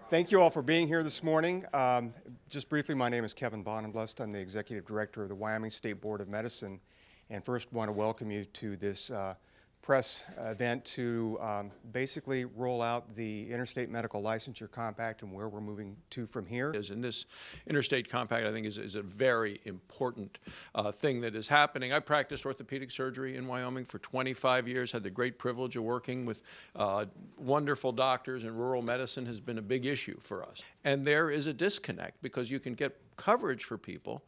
Thank you all for being here this morning. Just briefly, my name is Kevin Bohnenblust. I'm the Executive Director of the Wyoming State Board of Medicine, and first want to welcome you to this press event to basically roll out the Interstate Medical Licensure Compact and where we're moving to from here. And this Interstate Compact, I think, is a very important thing that is happening. I practiced orthopedic surgery in Wyoming for 25 years, had the great privilege of working with wonderful doctors, and rural medicine has been a big issue for us. And there is a disconnect because you can get coverage for people,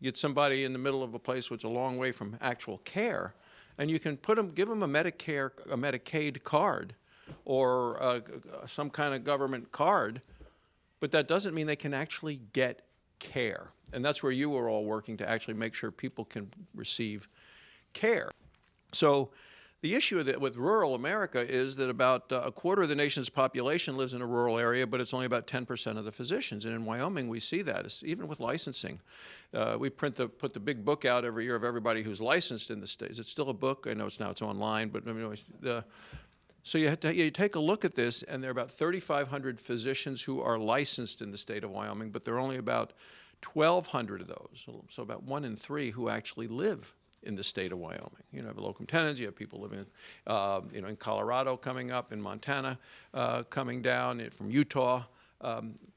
get somebody in the middle of a place which is a long way from actual care, and you can give them a Medicaid card or some kind of government card, but that doesn't mean they can actually get care. And that's where you are all working to actually make sure people can receive care. So the issue with rural America is that about a quarter of the nation's population lives in a rural area, but it's only about 10% of the physicians. And in Wyoming, we see that, even with licensing. We put the big book out every year of everybody who's licensed in the states. It's still a book. I know it's online, but anyways, so you take a look at this, and there are about 3,500 physicians who are licensed in the state of Wyoming, but there are only about 1,200 of those, so about 1 in 3 who actually live in the state of Wyoming. You have locum tenens, you have people living in Colorado coming up, in Montana coming down, from Utah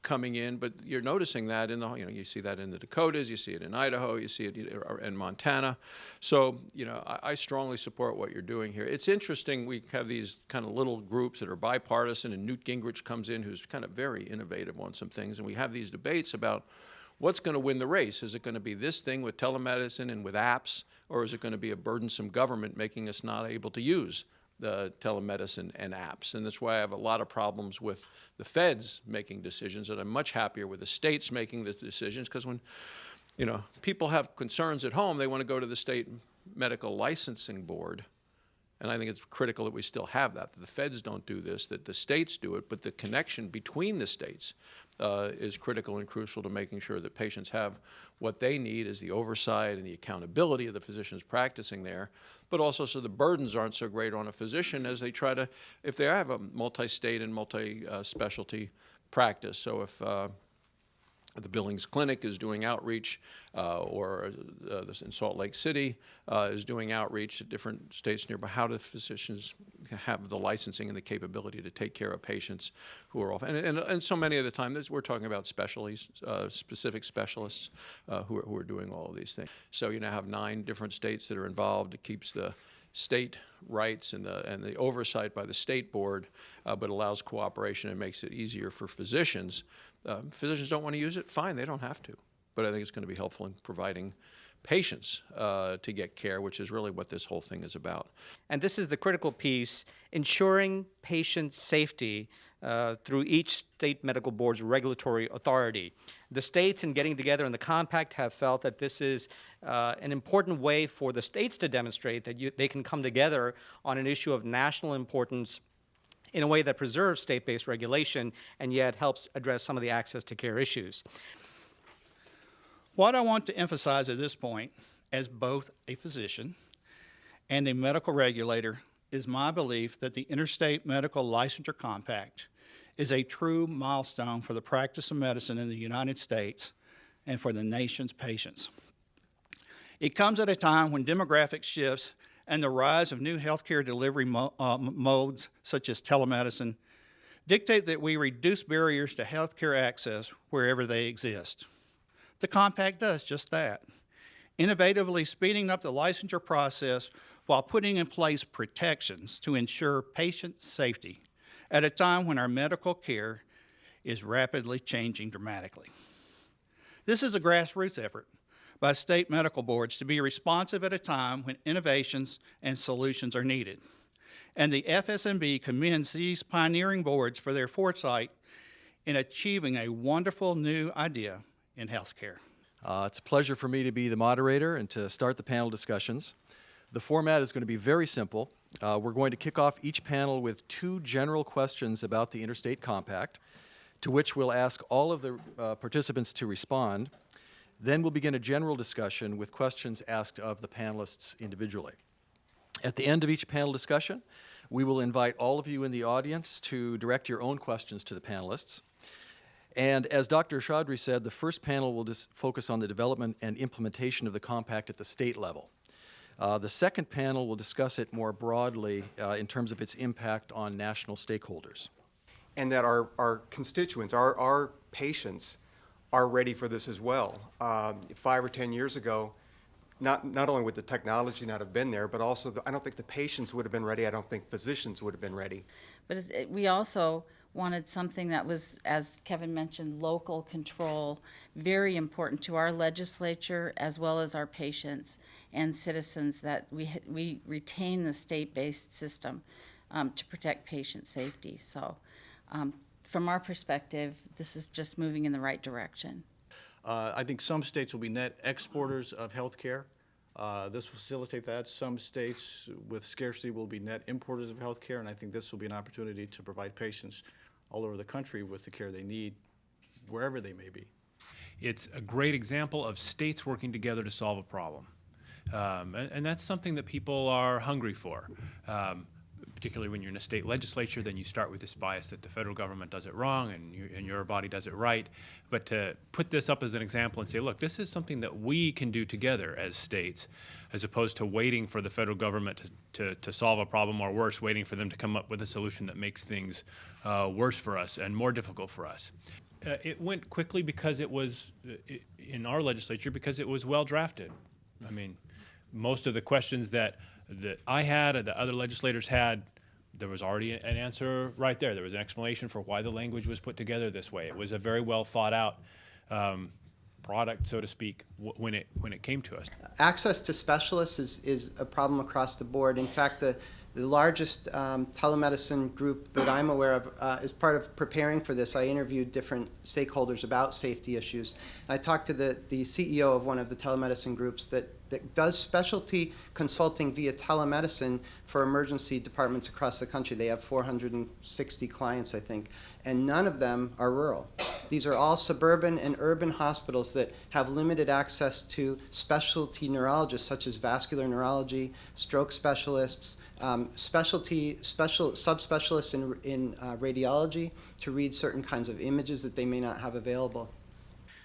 coming in, but you're noticing that you see that in the Dakotas, you see it in Idaho, you see it in Montana. So, I strongly support what you're doing here. It's interesting, we have these kind of little groups that are bipartisan, and Newt Gingrich comes in, who's kind of very innovative on some things, and we have these debates about what's going to win the race. Is it going to be this thing with telemedicine and with apps, or is it going to be a burdensome government making us not able to use the telemedicine and apps? And that's why I have a lot of problems with the feds making decisions, and I'm much happier with the states making the decisions, because when people have concerns at home, they want to go to the state medical licensing board. And I think it's critical that we still have that the feds don't do this, that the states do it, but the connection between the states is critical and crucial to making sure that patients have what they need, is the oversight and the accountability of the physicians practicing there, but also so the burdens aren't so great on a physician as they try to, if they have a multi-state and multi-specialty practice. So if the Billings Clinic is doing outreach, or in Salt Lake City is doing outreach at different states nearby. How do physicians have the licensing and the capability to take care of patients who are off? And so many of the time, we're talking about specific specialists who are doing all of these things. So you now have 9 different states that are involved. It keeps the state rights and the oversight by the state board, but allows cooperation and makes it easier for physicians. Physicians don't want to use it, fine, they don't have to. But I think it's going to be helpful in providing patients to get care, which is really what this whole thing is about. And this is the critical piece, ensuring patient safety through each state medical board's regulatory authority. The states, in getting together in the compact, have felt that this is an important way for the states to demonstrate that they can come together on an issue of national importance in a way that preserves state-based regulation and yet helps address some of the access to care issues. What I want to emphasize at this point, as both a physician and a medical regulator, is my belief that the Interstate Medical Licensure Compact is a true milestone for the practice of medicine in the United States and for the nation's patients. It comes at a time when demographic shifts and the rise of new healthcare delivery modes, such as telemedicine, dictate that we reduce barriers to healthcare access wherever they exist. The compact does just that, innovatively speeding up the licensure process while putting in place protections to ensure patient safety at a time when our medical care is rapidly changing dramatically. This is a grassroots effort by state medical boards to be responsive at a time when innovations and solutions are needed. And the FSMB commends these pioneering boards for their foresight in achieving a wonderful new idea in healthcare. It's a pleasure for me to be the moderator and to start the panel discussions. The format is going to be very simple. We're going to kick off each panel with 2 general questions about the Interstate Compact, to which we'll ask all of the participants to respond. Then we'll begin a general discussion with questions asked of the panelists individually. At the end of each panel discussion, we will invite all of you in the audience to direct your own questions to the panelists. And as Dr. Chaudhry said, the first panel will just focus on the development and implementation of the compact at the state level. The second panel will discuss it more broadly in terms of its impact on national stakeholders. And that our constituents, our patients, are ready for this as well. 5 or 10 years ago, not only would the technology not have been there, but also I don't think the patients would have been ready. I don't think physicians would have been ready. But we also wanted something that was, as Kevin mentioned, local control, very important to our legislature as well as our patients and citizens, that we retain the state-based system to protect patient safety. So from our perspective, this is just moving in the right direction. I think some states will be net exporters of health care. This will facilitate that. Some states with scarcity will be net importers of health care, and I think this will be an opportunity to provide patients all over the country with the care they need, wherever they may be. It's a great example of states working together to solve a problem. And that's something that people are hungry for. Particularly when you're in a state legislature, then you start with this bias that the federal government does it wrong and your body does it right. But to put this up as an example and say, look, this is something that we can do together as states, as opposed to waiting for the federal government to solve a problem, or worse, waiting for them to come up with a solution that makes things worse for us and more difficult for us. It went quickly because it was, in our legislature, because it was well drafted. I mean, most of the questions that I had and the other legislators had, there was already an answer right there. There was an explanation for why the language was put together this way. It was a very well thought out product, so to speak, when it came to us. Access to specialists is a problem across the board. In fact, the largest telemedicine group that I'm aware of, as part of preparing for this, I interviewed different stakeholders about safety issues. I talked to the CEO of one of the telemedicine groups that does specialty consulting via telemedicine for emergency departments across the country. They have 460 clients, I think, and none of them are rural. These are all suburban and urban hospitals that have limited access to specialty neurologists such as vascular neurology, stroke specialists, subspecialists in radiology to read certain kinds of images that they may not have available.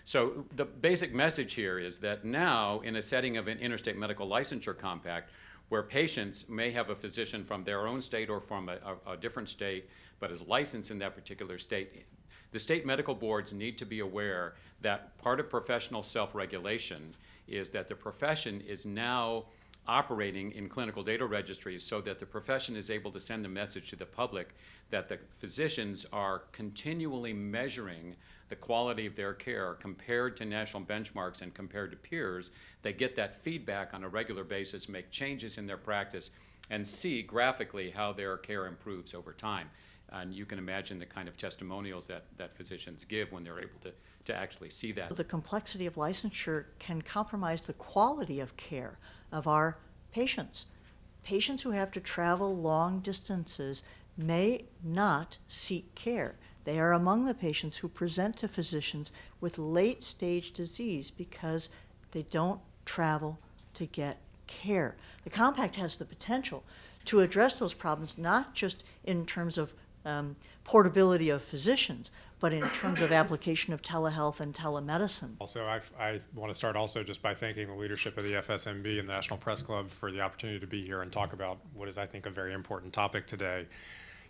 So the basic message here is that now, in a setting of an interstate medical licensure compact, where patients may have a physician from their own state or from a different state, but is licensed in that particular state, the state medical boards need to be aware that part of professional self-regulation is that the profession is now operating in clinical data registries so that the profession is able to send the message to the public that the physicians are continually measuring the quality of their care compared to national benchmarks and compared to peers. They get that feedback on a regular basis, make changes in their practice, and see graphically how their care improves over time. And you can imagine the kind of testimonials that physicians give when they're able to actually see that. The complexity of licensure can compromise the quality of care of our patients. Patients who have to travel long distances may not seek care. They are among the patients who present to physicians with late-stage disease because they don't travel to get care. The compact has the potential to address those problems, not just in terms of portability of physicians, but in terms of application of telehealth and telemedicine. Also, I want to start also just by thanking the leadership of the FSMB and the National Press Club for the opportunity to be here and talk about what is, I think, a very important topic today.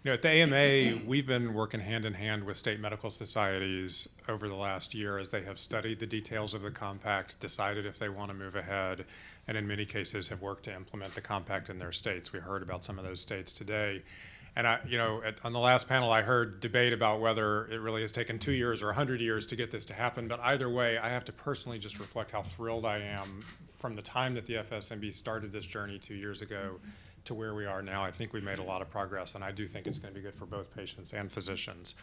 You know, at the AMA, we've been working hand in hand with state medical societies over the last year as they have studied the details of the compact, decided if they want to move ahead, and in many cases have worked to implement the compact in their states. We heard about some of those states today. And on the last panel, I heard debate about whether it really has taken 2 years or 100 years to get this to happen. But either way, I have to personally just reflect how thrilled I am from the time that the FSMB started this journey 2 years ago to where we are now. I think we've made a lot of progress, and I do think it's going to be good for both patients and physicians.